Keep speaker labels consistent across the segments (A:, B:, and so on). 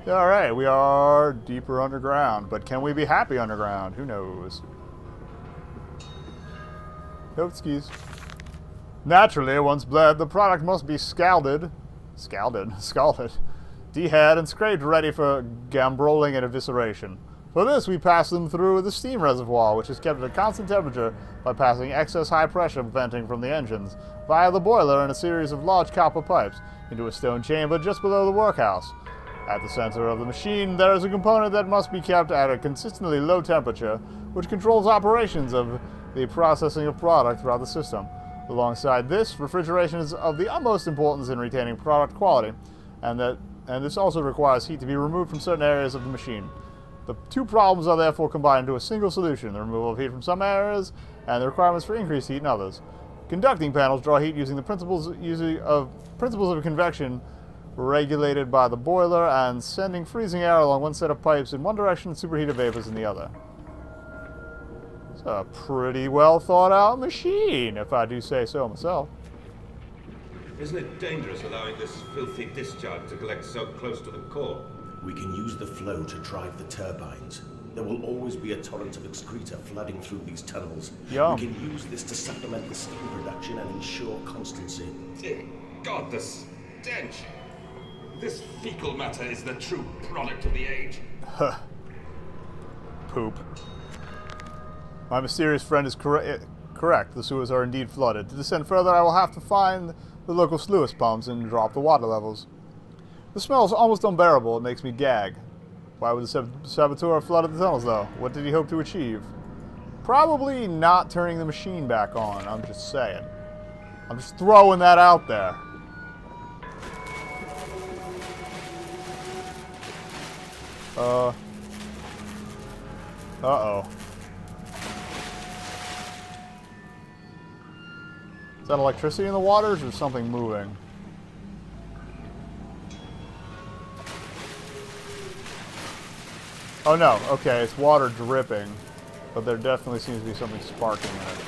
A: Alright, we are deeper underground, but can we be happy underground? Who knows? Nope, skis. Naturally, once bled, the product must be scalded, dehead, and scraped ready for gambroling and evisceration. For this, we pass them through the steam reservoir, which is kept at a constant temperature by passing excess high pressure venting from the engines, via the boiler and a series of large copper pipes, into a stone chamber just below the workhouse. At the center of the machine, there is a component that must be kept at a consistently low temperature, which controls operations of the processing of product throughout the system. Alongside this, refrigeration is of the utmost importance in retaining product quality, and this also requires heat to be removed from certain areas of the machine. The two problems are therefore combined into a single solution: the removal of heat from some areas and the requirements for increased heat in others. Conducting panels draw heat using the principles of convection regulated by the boiler and sending freezing air along one set of pipes in one direction and superheated vapors in the other. It's a pretty well thought out machine, if I do say so myself.
B: Isn't it dangerous allowing this filthy discharge to collect so close to the core?
C: We can use the flow to drive the turbines. There will always be a torrent of excreta flooding through these tunnels.
A: Yum.
C: We can use this to supplement the steam production and ensure constancy.
B: Dear God, the stench! This fecal matter is the true product of the age.
A: Poop. My mysterious friend is correct. The sewers are indeed flooded. To descend further, I will have to find the local sluice pumps and drop the water levels. The smell is almost unbearable. It makes me gag. Why would the saboteur have flooded the tunnels, though? What did he hope to achieve? Probably not turning the machine back on. I'm just saying. I'm just throwing that out there. Uh-oh. Is that electricity in the waters or something moving? Oh no, okay, it's water dripping, but there definitely seems to be something sparking in it.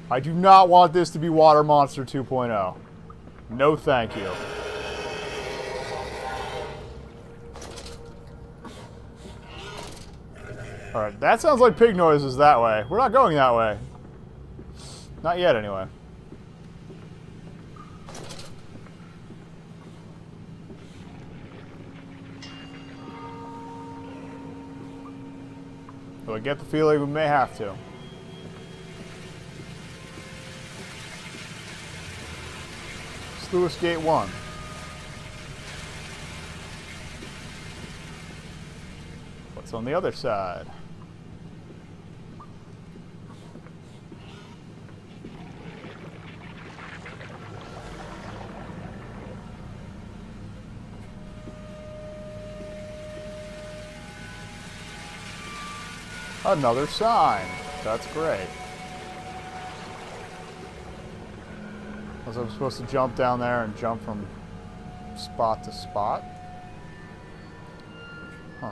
A: I do not want this to be Water Monster 2.0. No thank you. Alright, that sounds like pig noises that way. We're not going that way. Not yet, anyway. But I get the feeling we may have to. Sluice Gate 1. What's on the other side? Another sign. That's great. Was I supposed to jump down there and jump from spot to spot? Huh.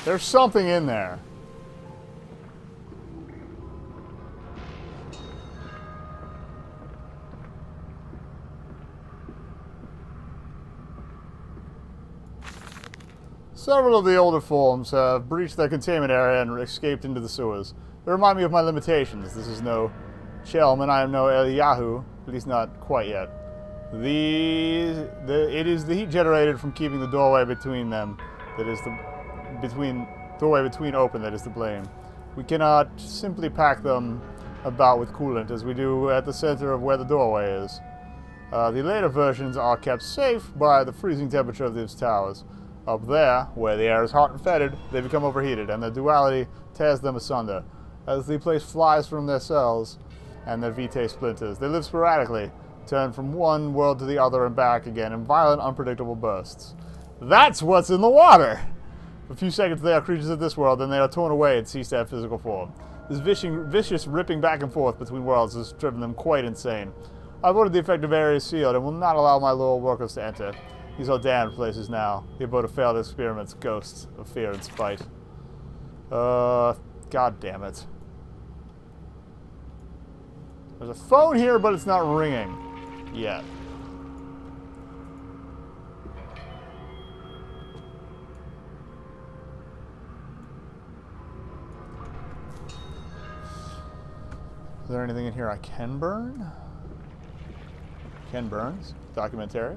A: There's something in there. Several of the older forms have breached their containment area and escaped into the sewers. They remind me of my limitations. This is no Chelm, and I am no Eliyahu, at least not quite yet. It is the heat generated from keeping the doorway between them that is doorway between open that is to blame. We cannot simply pack them about with coolant as we do at the center of where the doorway is. The later versions are kept safe by the freezing temperature of these towers. Up there, where the air is hot and fetid, they become overheated, and their duality tears them asunder. As the place flies from their cells and their vitae splinters, they live sporadically, turn from one world to the other and back again in violent, unpredictable bursts. That's what's in the water! For a few seconds they are creatures of this world, then they are torn away and cease to have physical form. This vicious ripping back and forth between worlds has driven them quite insane. I've ordered the effective areas sealed and will not allow my loyal workers to enter. These are damned places now, the abode of failed experiments, ghosts of fear and spite. God damn it. There's a phone here, but it's not ringing. Yet. Is there anything in here I can burn? Ken Burns, documentary.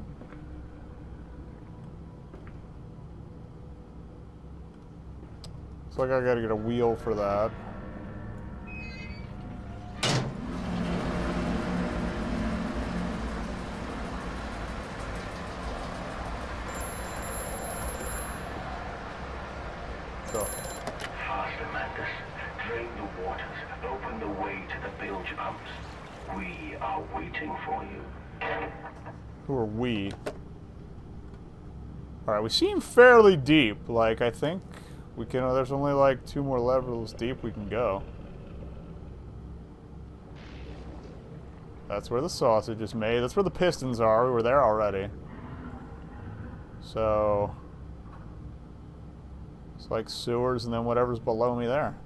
A: Looks like I gotta get a wheel for that. So.
D: Faster, Mantis. Drain the waters. Open the way to the bilge pumps. We are waiting for you.
A: Who are we? Alright, we seem fairly deep. Like, I think we can... there's only like 2 more levels deep we can go. That's where the sausage is made. That's where the pistons are. We were there already. So... it's like sewers and then whatever's below me there.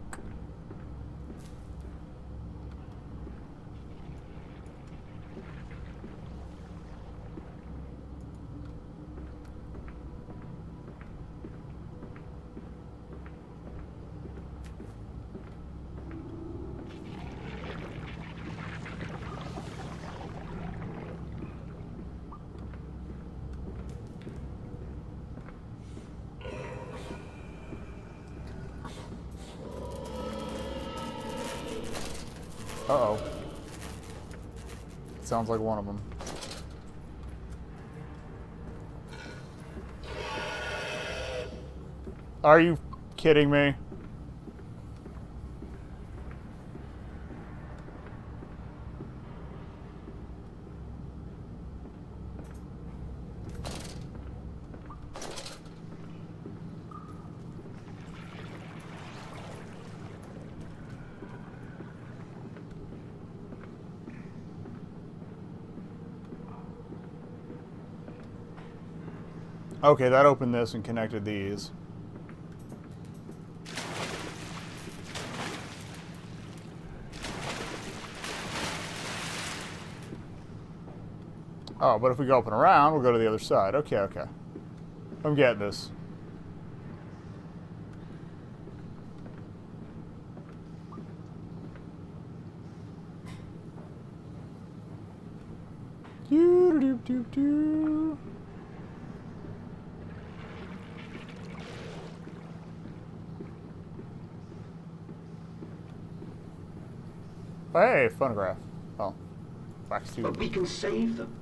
A: Uh-oh. Sounds like one of them. Are you kidding me? Okay, that opened this and connected these. Oh, but if we go up and around, we'll go to the other side. Okay, okay. I'm getting this. Doo-doo-doo-doo-doo. Hey, phonograph. Oh, wax tube.
C: But we can save them.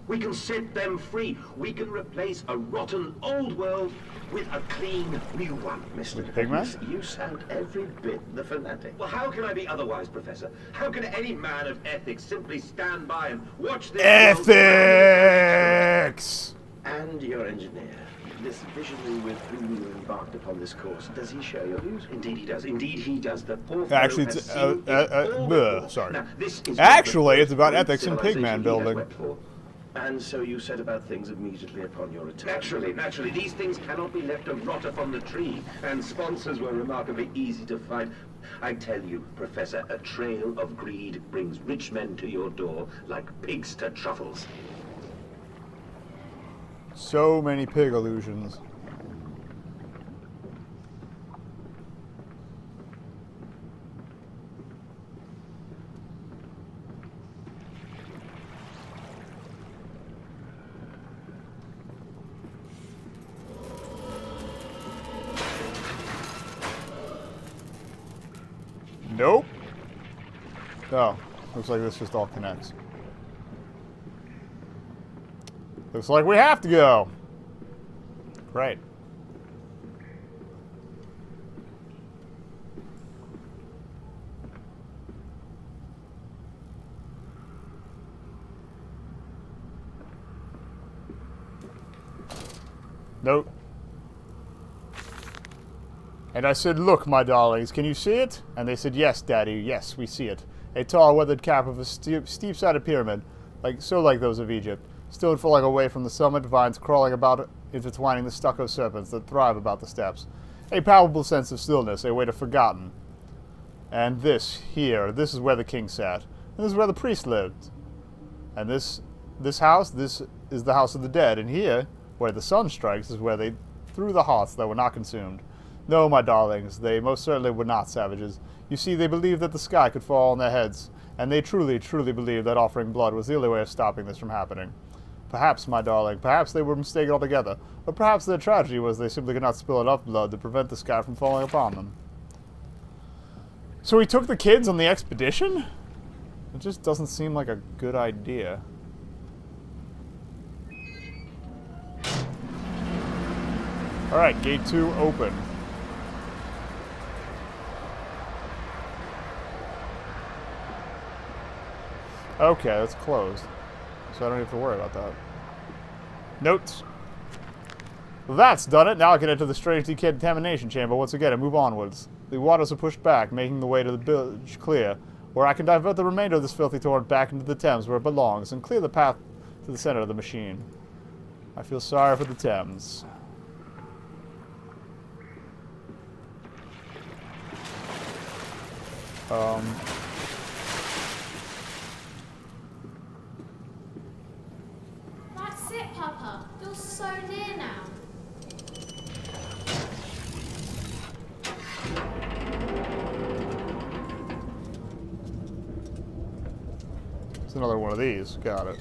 C: We can set them free. We can replace a rotten old world with a clean new one. Mr.
A: Pigman?
C: You sound every bit the fanatic.
E: Well, how can I be otherwise, Professor? How can any man of ethics simply stand by and watch this?
A: Ethics!
C: And your engineer, this visionary with whom you embarked upon this course, does he share your views?
E: Indeed he does. Indeed he does. The poor
A: Actually,
E: fellow
A: it's
E: has seen it all before.
A: sorry.
E: Now, this is
A: Actually,
E: the
A: it's about
E: great
A: ethics in
E: civilization
A: Pigman
E: he
A: building.
E: has wept for.
C: And so you set about things immediately upon your return.
E: Naturally, these things cannot be left to rot upon the tree, and sponsors were remarkably easy to find. I tell you, Professor, a trail of greed brings rich men to your door like pigs to truffles.
A: So many pig illusions. Nope. Oh, looks like this just all connects. Looks like we have to go. Great. Nope. And I said, look, my darlings, can you see it? And they said, yes, Daddy, yes, we see it. A tall, weathered cap of a steep-sided pyramid, like those of Egypt, stood falling away from the summit, vines crawling about, intertwining the stucco serpents that thrive about the steps. A palpable sense of stillness, a weight of forgotten. And this, here, this is where the king sat. And this is where the priest lived. And this house, this is the house of the dead. And here, where the sun strikes, is where they threw the hearts that were not consumed. No, my darlings, they most certainly were not savages. You see, they believed that the sky could fall on their heads, and they truly, truly believed that offering blood was the only way of stopping this from happening. Perhaps, my darling, perhaps they were mistaken altogether, or perhaps their tragedy was they simply could not spill enough blood to prevent the sky from falling upon them. So he took the kids on the expedition? It just doesn't seem like a good idea. Alright, gate 2 open. Okay, that's closed. So I don't have to worry about that. Notes. That's done it. Now I can enter the strange decontamination chamber once again and move onwards. The waters are pushed back, making the way to the bilge clear, where I can divert the remainder of this filthy torrent back into the Thames where it belongs and clear the path to the center of the machine. I feel sorry for the Thames.
F: That's it, Papa. You're so near now.
A: It's another one of these. Got it.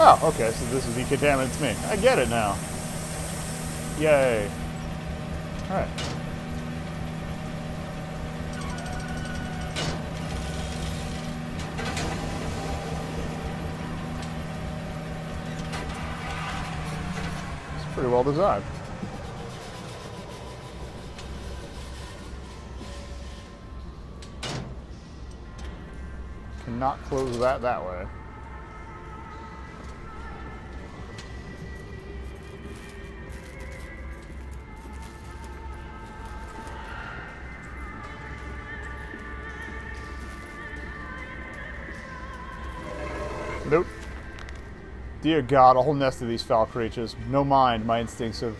A: Oh, okay, so this is decontaminates me. I get it now. Yay. Alright. It's pretty well designed. Cannot close that way. Nope. Dear God, a whole nest of these foul creatures. No mind, my instincts have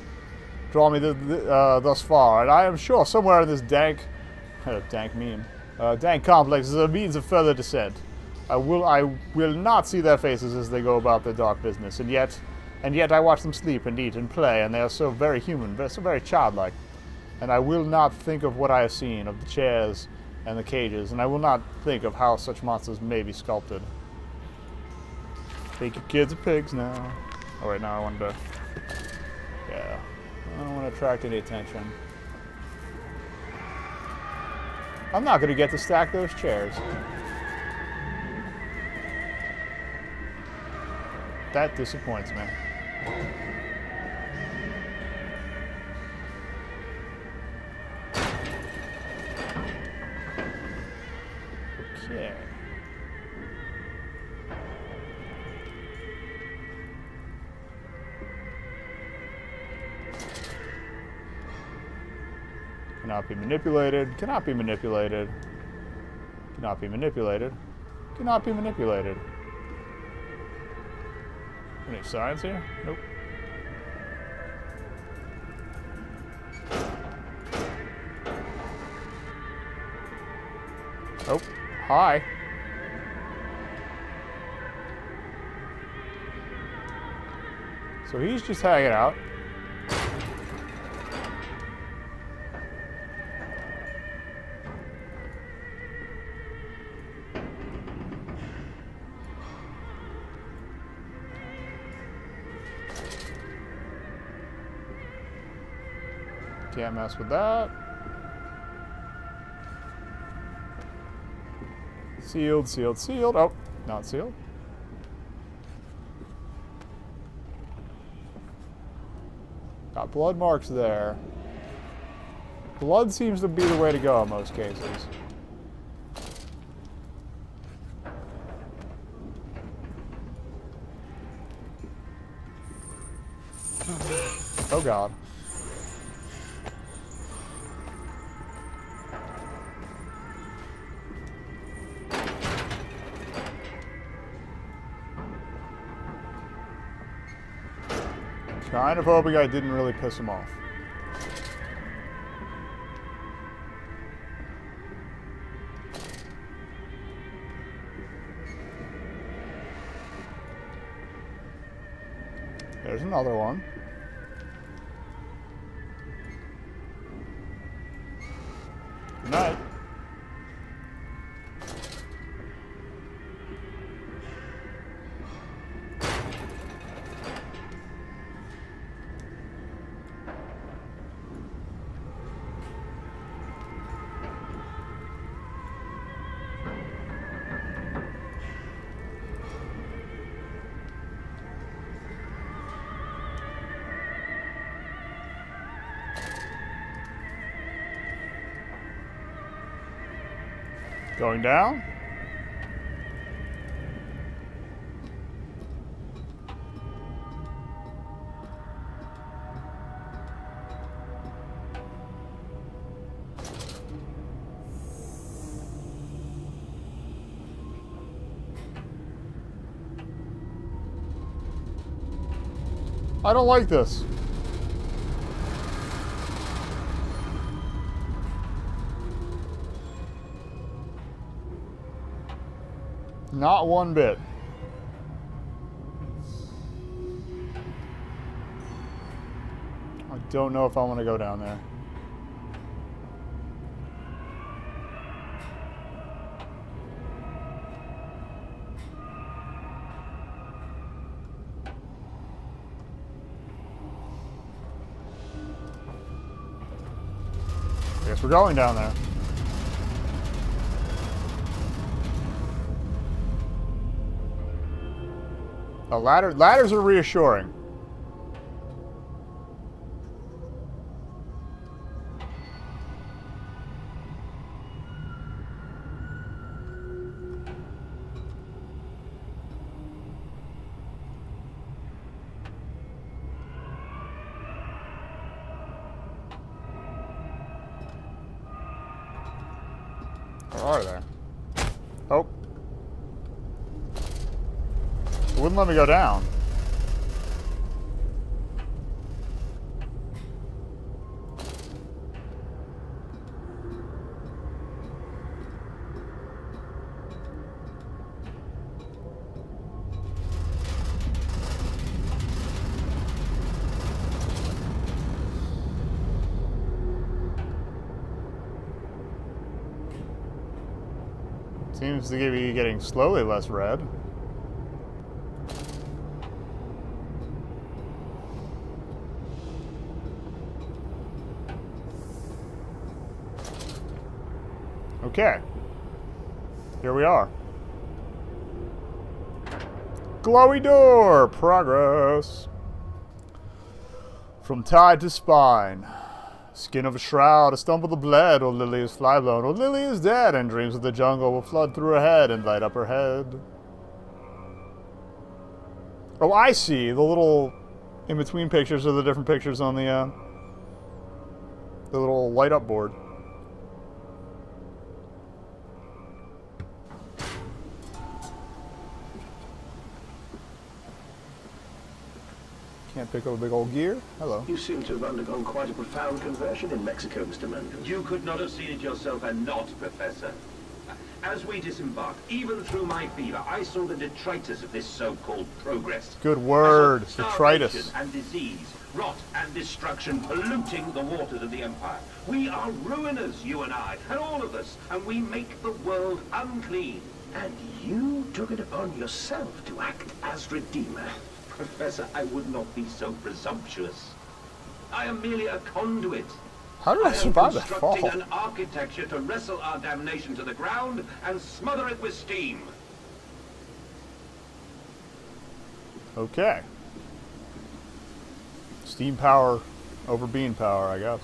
A: drawn me thus far, and I am sure somewhere in this dank complex is a means of further descent. I will not see their faces as they go about their dark business, and yet I watch them sleep and eat and play, and they are so very human, so very childlike. And I will not think of what I have seen, of the chairs and the cages, and I will not think of how such monsters may be sculpted. Think your kids are pigs now. Oh wait, now I wanted to... Yeah. I don't want to attract any attention. I'm not going to get to stack those chairs. That disappoints me. Okay. Cannot be manipulated, cannot be manipulated, cannot be manipulated, cannot be manipulated. Any signs here? Nope. Oh, hi. So he's just hanging out. Can't mess with that. Sealed, sealed, sealed. Oh, not sealed. Got blood marks there. Blood seems to be the way to go in most cases. Oh god. Kind of hoping I didn't really piss him off. There's another one. Good night. Going down. I don't like this. Not one bit. I don't know if I want to go down there. Guess we're going down there. Ladders are reassuring. Where are they? Oh. It wouldn't let me go down. Seems to be getting slowly less red. Okay. Here we are. Glowy door! Progress. From tide to spine. Skin of a shroud, a stump of the bled, old Lily is fly blown, old Lily is dead, and dreams of the jungle will flood through her head and light up her head. Oh, I see. The little in-between pictures are the different pictures on the little light-up board. Can't pick up a big old gear. Hello.
C: You seem to have undergone quite a profound conversion in Mexico, Mr. Mandel. You could not have seen it yourself and not, Professor. As we disembarked, even through my fever, I saw the detritus of this so-called progress.
A: Good word,
C: I saw
A: detritus.
C: starvation and disease, rot and destruction polluting the waters of the Empire. We are ruiners, you and I, and all of us, and we make the world unclean. And you took it upon yourself to act as Redeemer. Professor, I would not be so presumptuous. I am merely a conduit,
A: How did I
C: am
A: survive that
C: constructing
A: fall?
C: an architecture to wrestle our damnation to the ground and smother it with steam.
A: Okay. Steam power over bean power, I guess.